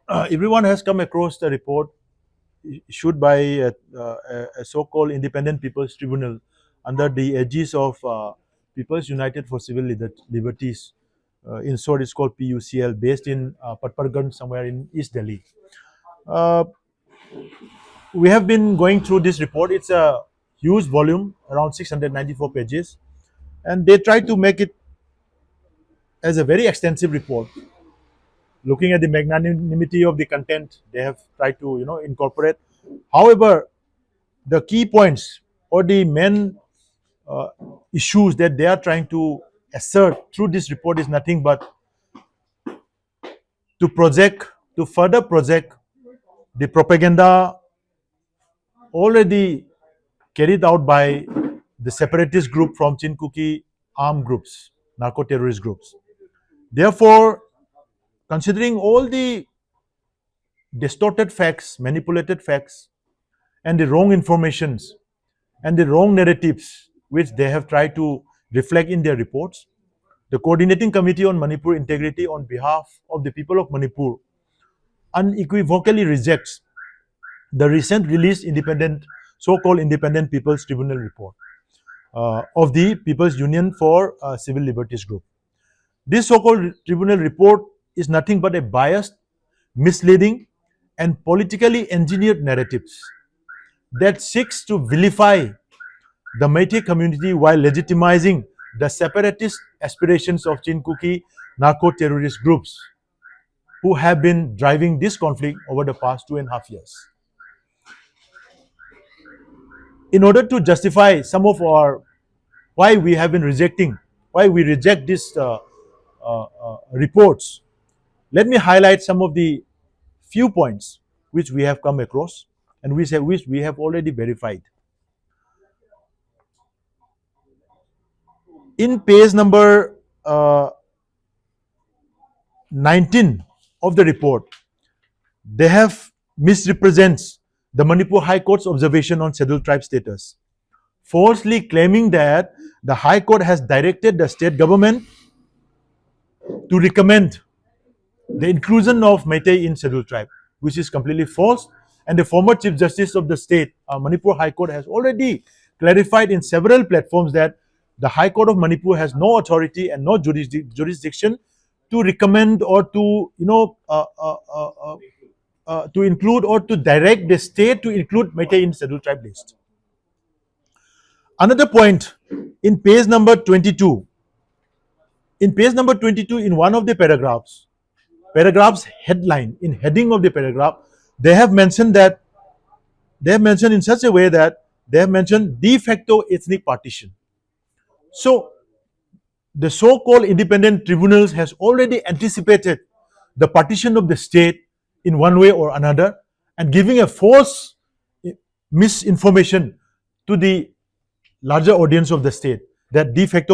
Everyone has come across the report issued by a so-called Independent People's Tribunal under the aegis of People's United for Civil Liberties. In short, it's called PUCL, based in Patparganj, somewhere in East Delhi. Uh, we have been going through this report. It's a huge volume, around 694 pages, and they try to make it as a very extensive report. Looking at the magnanimity of the content, they have tried to incorporate. However, the key points or the main uh, issues that they are trying to assert through this report is nothing but to project, to further project the propaganda already carried out by the separatist group from Chin-Kuki armed groups, narco-terrorist groups. Therefore, considering all the distorted facts, manipulated facts, and the wrong informations and the wrong narratives which they have tried to reflect in their reports, the Coordinating Committee on Manipur Integrity, on behalf of the people of Manipur, unequivocally rejects the recent released so-called Independent People's Tribunal report of the People's Union for Civil Liberties Group. This so-called tribunal report is nothing but a biased, misleading, and politically engineered narratives that seeks to vilify the Meitei community while legitimizing the separatist aspirations of Chin-Kuki narco-terrorist groups who have been driving this conflict over the past 2.5 years. In order to justify some of our why we have been rejecting, why we reject these reports, let me highlight some of the few points which we have come across and which we have already verified. In page number 19 of the report, they have misrepresents the Manipur High Court's observation on scheduled tribe status, falsely claiming that the High Court has directed the state government to recommend the inclusion of Meitei in scheduled tribe, which is completely false. And the former Chief Justice of the state, Manipur High Court, has already clarified in several platforms that the High Court of Manipur has no authority and no jurisdiction to recommend or to to include or to direct the state to include Meitei in scheduled tribe list. Another point, in page number 22, in one of the paragraphs headline, in heading of the paragraph, they have mentioned in such a way that they have mentioned de facto ethnic partition. So the so-called independent tribunals has already anticipated the partition of the state in one way or another and giving a false misinformation to the larger audience of the state that de facto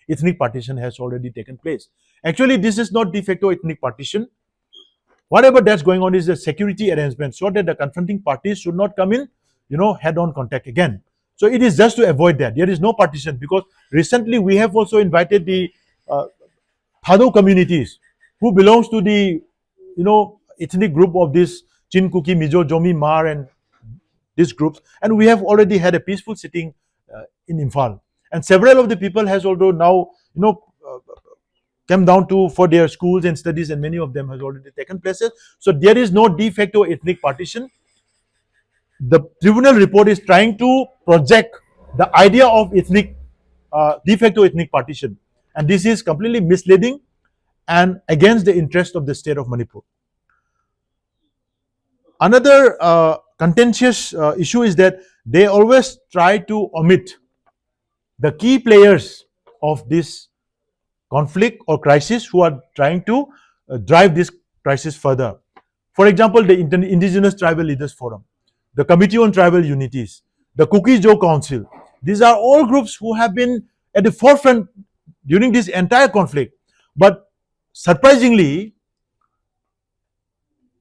ethnic partition has already taken place. Actually, this is not de facto ethnic partition. Whatever that's going on is a security arrangement so that the confronting parties should not come in, head-on contact again. So it is just to avoid that. There is no partition, because recently we have also invited the Thado communities who belongs to the, ethnic group of this Chin-Kuki, Mizo, Jomi, Mar, and these groups, and we have already had a peaceful sitting in Imphal. And several of the people has also now, come down to for their schools and studies, and many of them has already taken places. So there is no de facto ethnic partition. The tribunal report is trying to project the idea of de facto ethnic partition, and this is completely misleading and against the interest of the state of Manipur. Another contentious issue is that they always try to omit the key players of this conflict or crisis who are trying to drive this crisis further. For example, the Indigenous Tribal Leaders Forum, the Committee on Tribal Unities, the Kuki-Jo Council. These are all groups who have been at the forefront during this entire conflict. But surprisingly,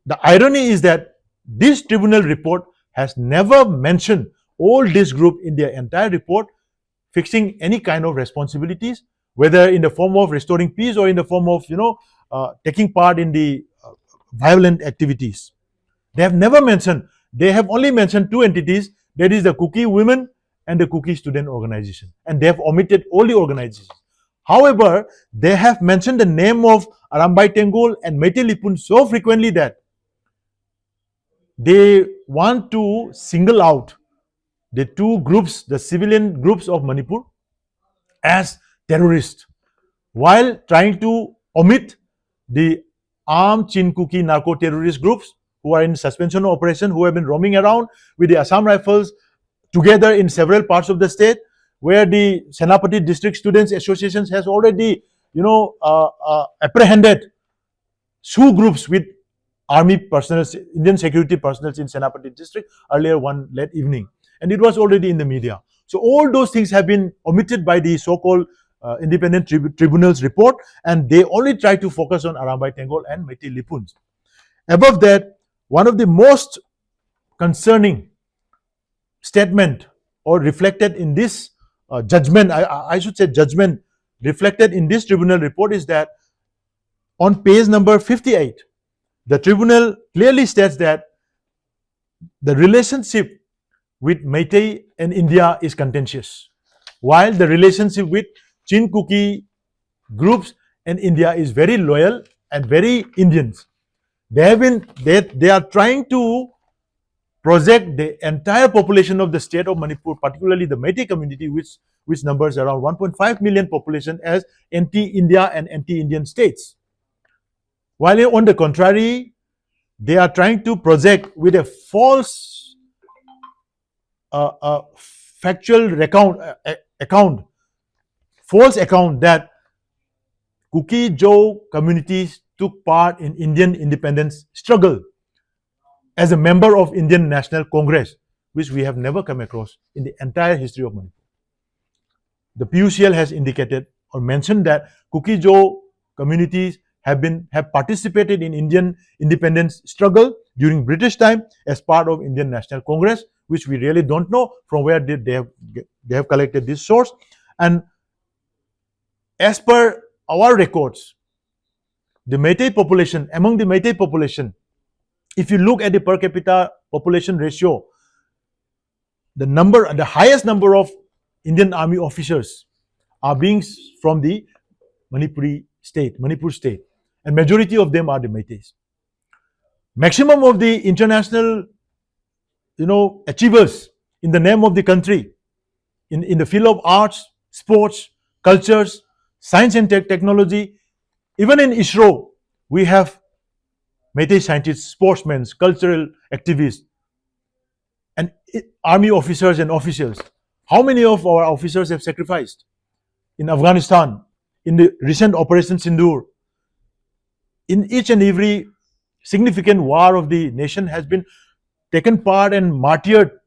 the irony is that this tribunal report has never mentioned all this group in their entire report, fixing any kind of responsibilities, whether in the form of restoring peace or in the form of taking part in the violent activities. They have never mentioned, they have only mentioned two entities, that is the Kuki women and the Kuki student organization. And they have omitted all the organizations. However, they have mentioned the name of Arambai Tengol and Meitei Lipun so frequently that they want to single out the two groups, the civilian groups of Manipur, as terrorists, while trying to omit the armed Chin-Kuki narco-terrorist groups who are in suspension operation, who have been roaming around with the Assam Rifles together in several parts of the state, where the Senapati District Students Associations has already, apprehended two groups with army personnel, Indian security personnel in Senapati district earlier one late evening, and it was already in the media. So all those things have been omitted by the so-called independent tribunal's report, and they only try to focus on Arambai Tengol and Meitei Lipuns. Above that, one of the most concerning statement or reflected in this judgment, I should say judgment reflected in this tribunal report, is that on page number 58, the tribunal clearly states that the relationship with Meitei and India is contentious, while the relationship with Chin-Kuki groups and India is very loyal and very Indians. They are trying to project the entire population of the state of Manipur, particularly the Meitei community, which numbers around 1.5 million population, as anti-India and anti-Indian states. While on the contrary, they are trying to project with a false factual false account that Kuki Jaw communities took part in Indian independence struggle as a member of Indian National Congress, which we have never come across in the entire history of Manipur. The PUCL has indicated or mentioned that Kuki Jaw communities have participated in Indian independence struggle during British time as part of Indian National Congress, which we really don't know from where they have collected this source. And as per our records, the Meitei population, among the Meitei population, if you look at the per capita population ratio, the highest number of Indian Army officers are being from the Manipur state, and majority of them are the Meiteis. Maximum of the international, achievers in the name of the country, in the field of arts, sports, cultures, science and technology, even in ISRO, we have Meitei scientists, sportsmen, cultural activists, and army officers and officials. How many of our officers have sacrificed in Afghanistan, in the recent Operation Sindoor? In each and every significant war of the nation has been taken part and martyred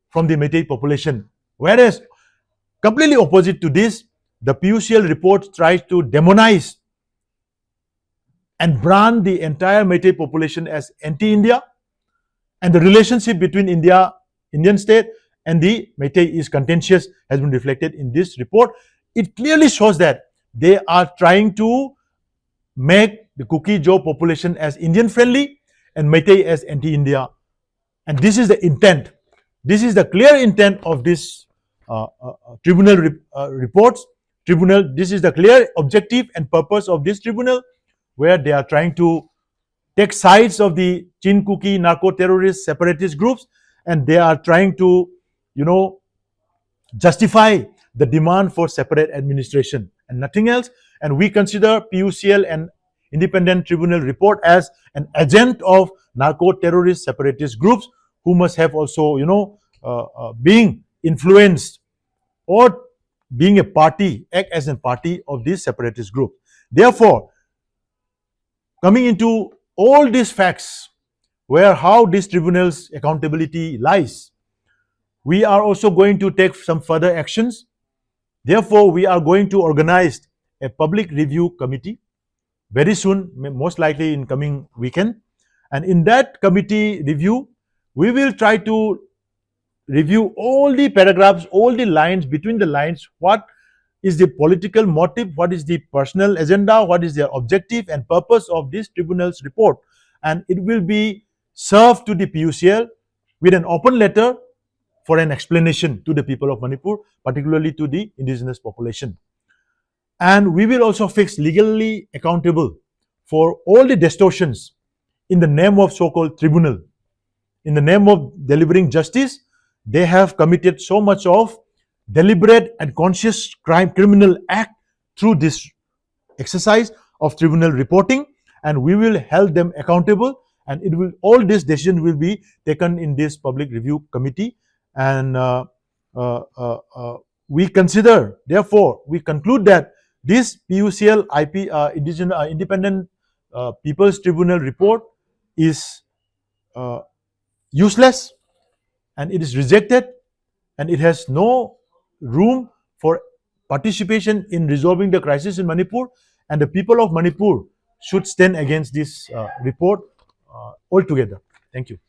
from the Meitei population. Whereas, completely opposite to this, the PUCL report tries to demonize and brand the entire Meitei population as anti-India, and the relationship between Indian state and the Meitei is contentious, has been reflected in this report. It clearly shows that they are trying to make the Kuki Jaw population as Indian friendly and Meitei as anti-India. And this is the intent. This is the clear intent of this tribunal reports. This is the clear objective and purpose of this tribunal, where they are trying to take sides of the Chin-Kuki narco-terrorist separatist groups, and they are trying to, justify the demand for separate administration and nothing else. And we consider PUCL and Independent Tribunal report as an agent of narco-terrorist separatist groups who must have also, being influenced or being a party, act as a party of this separatist group. Therefore, coming into all these facts, how this tribunal's accountability lies, we are also going to take some further actions. Therefore, we are going to organize a public review committee very soon, most likely in coming weekend. And in that committee review, we will try to review all the paragraphs, all the lines, between the lines, what is the political motive, what is the personal agenda, what is their objective and purpose of this tribunal's report. and it will be served to the PUCL with an open letter for an explanation to the people of Manipur, particularly to the indigenous population. And we will also fix legally accountable for all the distortions in the name of so-called tribunal. In the name of delivering justice, they have committed so much of deliberate and conscious criminal act through this exercise of tribunal reporting, and we will hold them accountable, and it will, all this decision will be taken in this public review committee. And uh, uh, uh, we consider, therefore we conclude that this PUCL IP independent people's tribunal report is uh, useless, and it is rejected, and it has no room for participation in resolving the crisis in Manipur, and the people of Manipur should stand against this report altogether. Thank you.